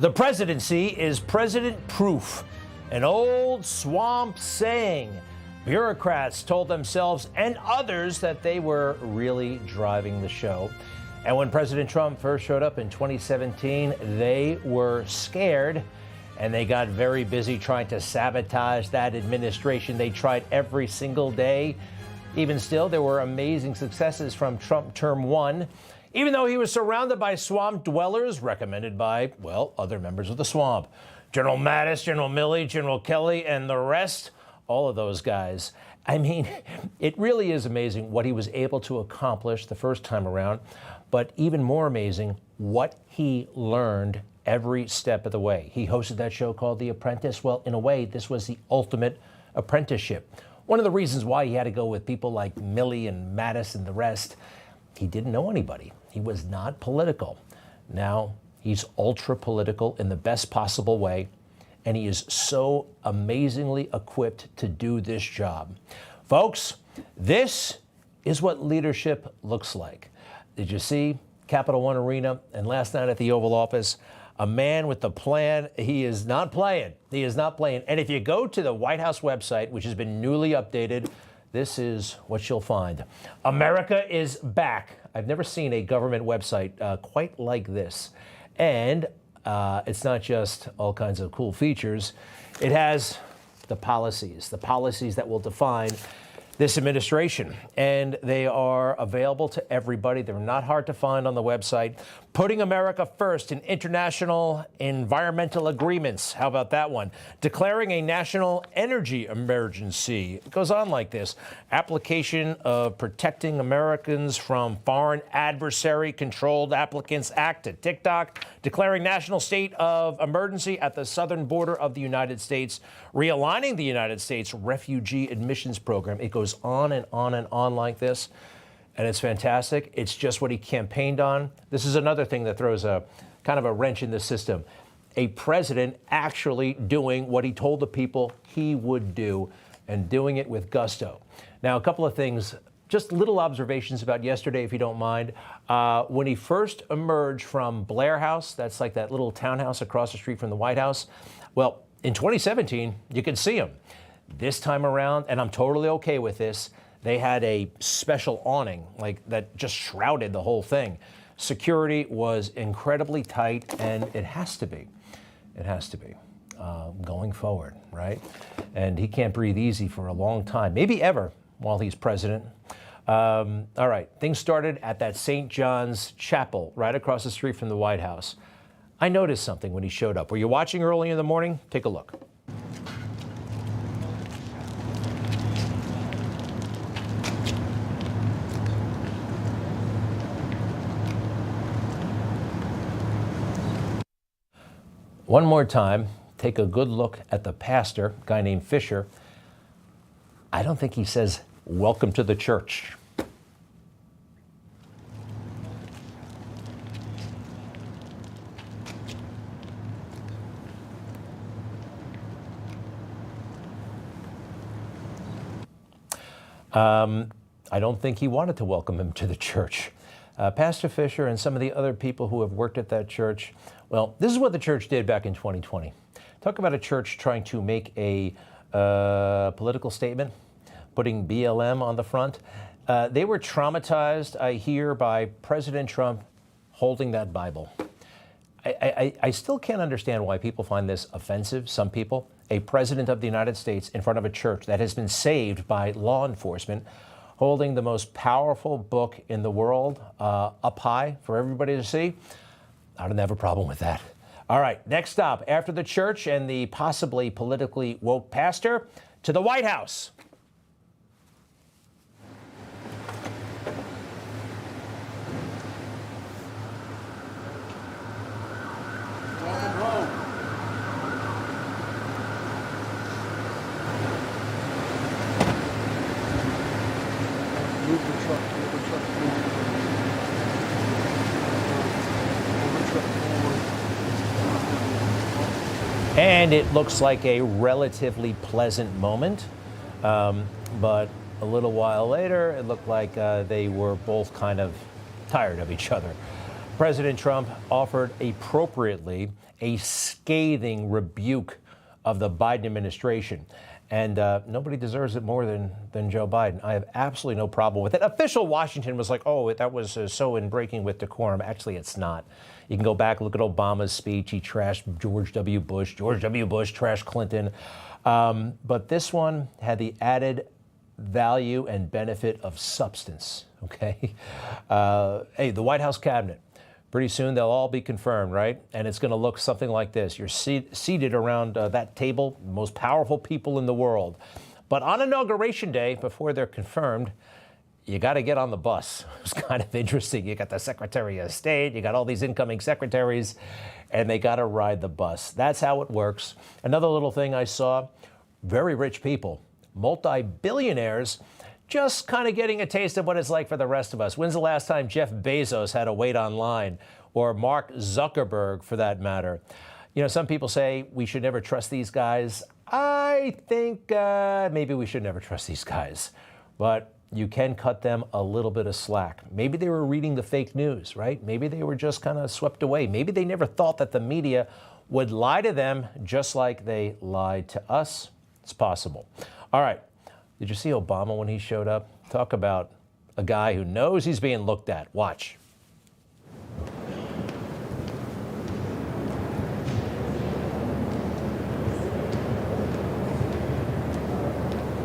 The presidency is president-proof, an old swamp saying. Bureaucrats told themselves and others that they were really driving the show. And when President Trump first showed up in 2017, they were scared, and they got very busy trying to sabotage that administration. They tried every single day. Even still, there were amazing successes from Trump term one, even though he was surrounded by swamp dwellers recommended by, well, other members of the swamp. General Mattis, General Milley, General Kelly, and the rest, all of those guys. I mean, it really is amazing what he was able to accomplish the first time around, but even more amazing, what he learned every step of the way. He hosted that show called The Apprentice. Well, in a way, this was the ultimate apprenticeship. One of the reasons why he had to go with people like Milley and Mattis and the rest, he didn't know anybody. He was not political. Now he's ultra political in the best possible way, and he is so amazingly equipped to do this job. Folks, this is what leadership looks like. Did you see Capital One Arena and last night at the Oval Office? A man with the plan. He is not playing. He is not playing. And if you go to the White House website, which has been newly updated, this is what you'll find. America is back. I've never seen a government website quite like this. And it's not just all kinds of cool features. It has the policies that will define this administration. And they are available to everybody. They're not hard to find on the website. Putting America first in international environmental agreements. How about that one? Declaring a national energy emergency. It goes on like this. Application of Protecting Americans from Foreign Adversary-Controlled Applicants Act at TikTok. Declaring national state of emergency at the southern border of the United States. Realigning the United States refugee admissions program. It goes on and on and on like this. And it's fantastic. It's just what he campaigned on. This is another thing that throws a kind of a wrench in the system. A president actually doing what he told the people he would do and doing it with gusto. Now, a couple of things, just little observations about yesterday, if you don't mind. When he first emerged from Blair House, that's like that little townhouse across the street from the White House. Well, in 2017, you could see him. This time around, and I'm totally okay with this, they had a special awning like that just shrouded the whole thing. Security was incredibly tight, and it has to be. It has to be going forward, right? And he can't breathe easy for a long time, maybe ever, while he's president. All right, things started at that St. John's Chapel right across the street from the White House. I noticed something when he showed up. Were you watching early in the morning? Take a look. One more time, take a good look at the pastor, a guy named Fisher. I don't think he says, "Welcome to the church." I don't think he wanted to welcome him to the church. Pastor Fisher and some of the other people who have worked at that church, well, this is what the church did back in 2020. Talk about a church trying to make a political statement, putting BLM on the front. They were traumatized, I hear, by President Trump holding that Bible. I still can't understand why people find this offensive, some people. A president of the United States in front of a church that has been saved by law enforcement, holding the most powerful book in the world up high for everybody to see. I don't have a problem with that. All right, next stop, after the church and the possibly politically woke pastor, to the White House. And it looks like a relatively pleasant moment, but a little while later, it looked like they were both kind of tired of each other. President Trump offered appropriately a scathing rebuke of the Biden administration. And nobody deserves it more than Joe Biden. I have absolutely no problem with it. Official Washington was like, oh, that was so in breaking with decorum. Actually, it's not. You can go back, look at Obama's speech. He trashed George W. Bush. George W. Bush trashed Clinton. But this one had the added value and benefit of substance, okay? Hey, the White House cabinet. Pretty soon they'll all be confirmed, right? And it's going to look something like this. You're seated around that table, the most powerful people in the world. But on Inauguration Day, before they're confirmed, you got to get on the bus. It's kind of interesting. You got the Secretary of State, you got all these incoming secretaries, and they got to ride the bus. That's how it works. Another little thing I saw, very rich people, multi-billionaires, just kind of getting a taste of what it's like for the rest of us. When's the last time Jeff Bezos had to wait online, or Mark Zuckerberg for that matter? You know, some people say we should never trust these guys. I think maybe we should never trust these guys, but you can cut them a little bit of slack. Maybe they were reading the fake news, right? Maybe they were just kind of swept away. Maybe they never thought that the media would lie to them just like they lied to us. It's possible. All right. Did you see Obama when he showed up? Talk about a guy who knows he's being looked at. Watch.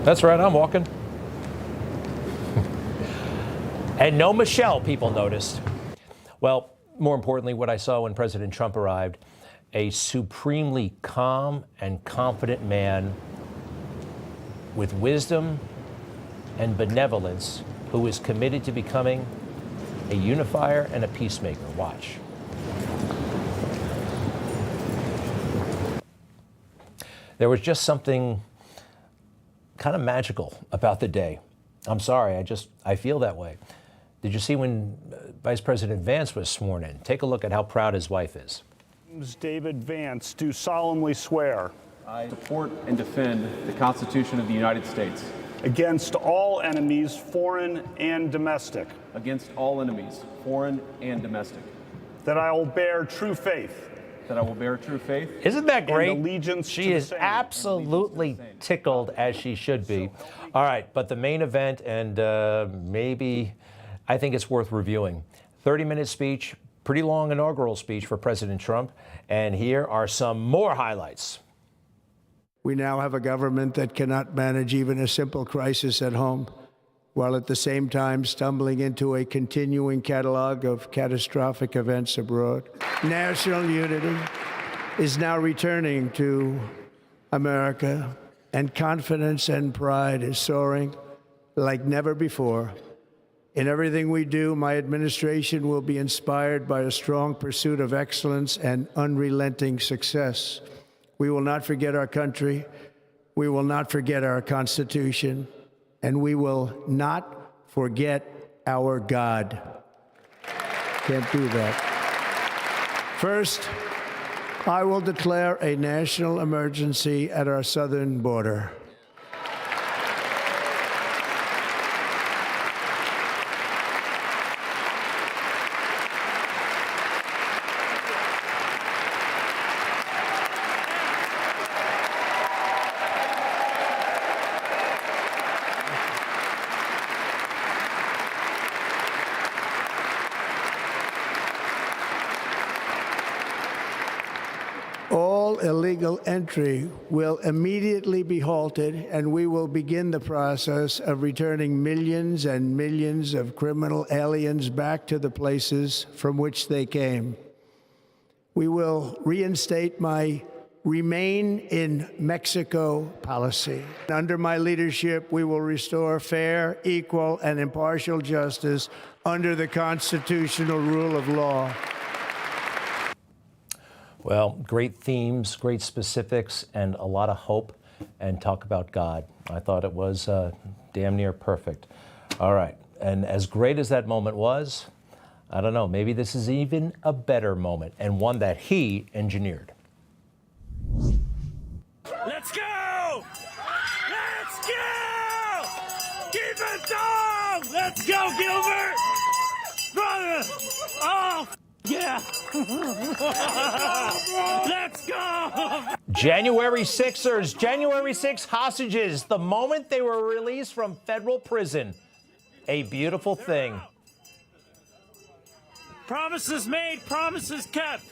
That's right, I'm walking. And no Michelle, people noticed. Well, more importantly, what I saw when President Trump arrived, a supremely calm and confident man with wisdom and benevolence, who is committed to becoming a unifier and a peacemaker. Watch. There was just something kind of magical about the day. I'm sorry, I feel that way. Did you see when Vice President Vance was sworn in? Take a look at how proud his wife is. David Vance, do solemnly swear. I support and defend the Constitution of the United States. Against all enemies, foreign and domestic. Against all enemies, foreign and domestic. That I will bear true faith. That I will bear true faith. Isn't that great? And allegiance she to the is same. absolutely tickled, as she should be. All right, but the main event, and maybe I think it's worth reviewing. 30-minute speech, pretty long inaugural speech for President Trump. And here are some more highlights. We now have a government that cannot manage even a simple crisis at home, while at the same time stumbling into a continuing catalog of catastrophic events abroad. National unity is now returning to America, and confidence and pride is soaring like never before. In everything we do, my administration will be inspired by a strong pursuit of excellence and unrelenting success. We will not forget our country, we will not forget our Constitution, and we will not forget our God. Can't do that. First, I will declare a national emergency at our southern border. All illegal entry will immediately be halted, and we will begin the process of returning millions and millions of criminal aliens back to the places from which they came. We will reinstate my Remain in Mexico policy. Under my leadership, we will restore fair, equal, and impartial justice under the constitutional rule of law. Well, great themes, great specifics, and a lot of hope, and talk about God. I thought it was damn near perfect. All right, and as great as that moment was, I don't know, maybe this is even a better moment, and one that he engineered. Let's go! Let's go! Keep it down! Let's go, Gilbert! Brother! Oh, yeah! Yeah. Let's go. January 6ers, January 6 hostages, the moment they were released from federal prison. A beautiful thing. Promises made, promises kept.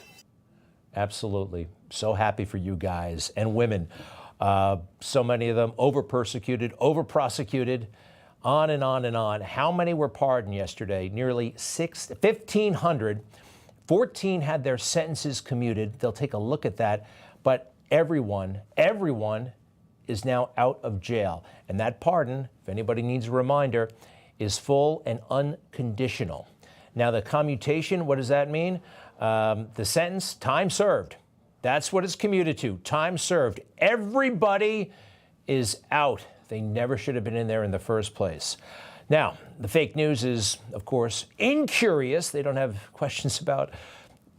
Absolutely. So happy for you guys and women. So many of them over-persecuted, over-prosecuted, on and on and on. How many were pardoned yesterday? Nearly 1,500. 14 had their sentences commuted. They'll take a look at that. But everyone is now out of jail. And that pardon, if anybody needs a reminder, is full and unconditional. Now, the commutation, what does that mean? The sentence, time served. That's what it's commuted to, time served. Everybody is out. They never should have been in there in the first place. Now, the fake news is, of course, incurious. They don't have questions about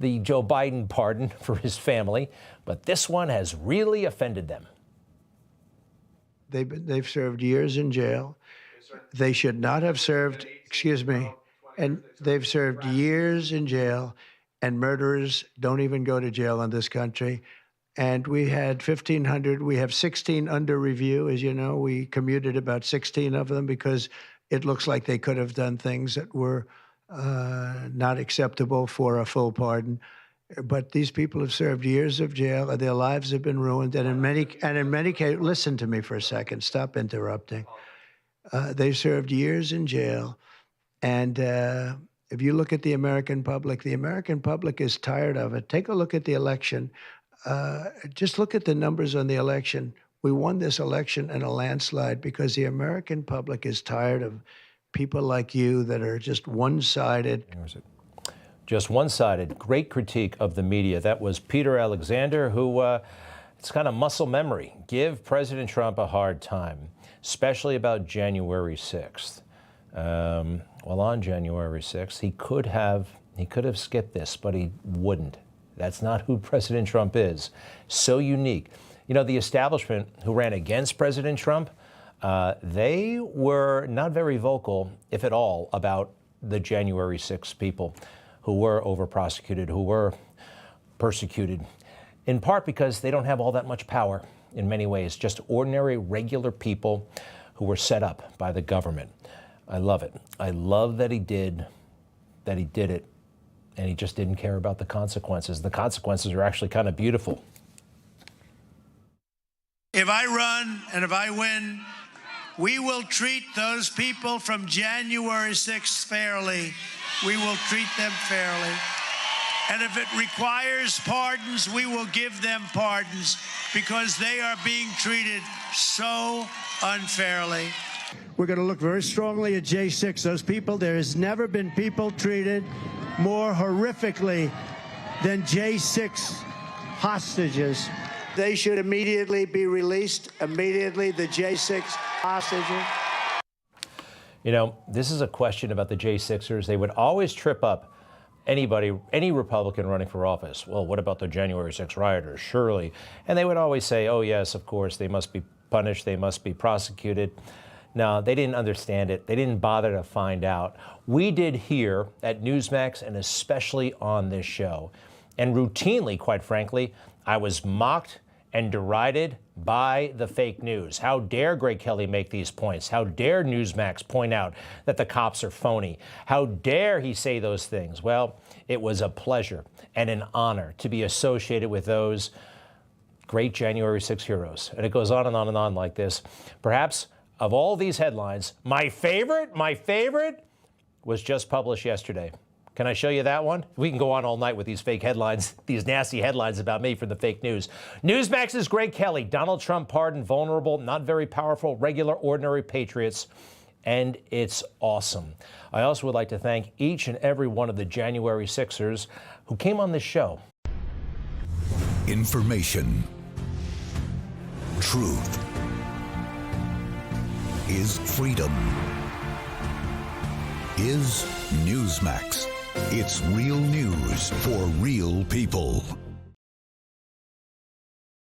the Joe Biden pardon for his family, but this one has really offended them. They've served years in jail. They should not have served, and they've served years in jail, and murderers don't even go to jail in this country. And we had 1,500. We have 16 under review. As you know, we commuted about 16 of them because it looks like they could have done things that were not acceptable for a full pardon. But these people have served years of jail, and their lives have been ruined. And in many cases, listen to me for a second. Stop interrupting. They served years in jail, and if you look at the American public is tired of it. Take a look at the election. Just look at the numbers on the election. We won this election in a landslide because the American public is tired of people like you that are just one-sided. Just one-sided. Great critique of the media. That was Peter Alexander, who, it's kind of muscle memory. Give President Trump a hard time, especially about January 6th. Well, on January 6th, he could have skipped this, but he wouldn't. That's not who President Trump is. So unique. You know, the establishment who ran against President Trump, they were not very vocal, if at all, about the January 6th people who were over-prosecuted, who were persecuted, in part because they don't have all that much power in many ways, just ordinary, regular people who were set up by the government. I love it. I love that he did it, and he just didn't care about the consequences. The consequences are actually kind of beautiful. If I run and if I win, we will treat those people from January 6th fairly. We will treat them fairly. And if it requires pardons, we will give them pardons because they are being treated so unfairly. We're going to look very strongly at J6. Those people, there has never been people treated more horrifically than J6 hostages. They should immediately be released, immediately, the J6 hostages. You know, this is a question about the J6ers. They would always trip up any Republican running for office. Well, what about the January 6 rioters? Surely. And they would always say, oh, yes, of course, they must be punished. They must be prosecuted. No, they didn't understand it. They didn't bother to find out. We did here at Newsmax, and especially on this show. And routinely, quite frankly, I was mocked and derided by the fake news. How dare Greg Kelly make these points? How dare Newsmax point out that the cops are phony? How dare he say those things? Well, it was a pleasure and an honor to be associated with those great January 6 heroes. And it goes on and on and on like this. Perhaps of all these headlines, my favorite was just published yesterday. Can I show you that one? We can go on all night with these fake headlines, these nasty headlines about me from the fake news. Newsmax's Greg Kelly, Donald Trump pardoned vulnerable, not very powerful, regular, ordinary patriots. And it's awesome. I also would like to thank each and every one of the January 6ers who came on this show. Information. Truth. Is freedom. Is Newsmax. It's real news for real people.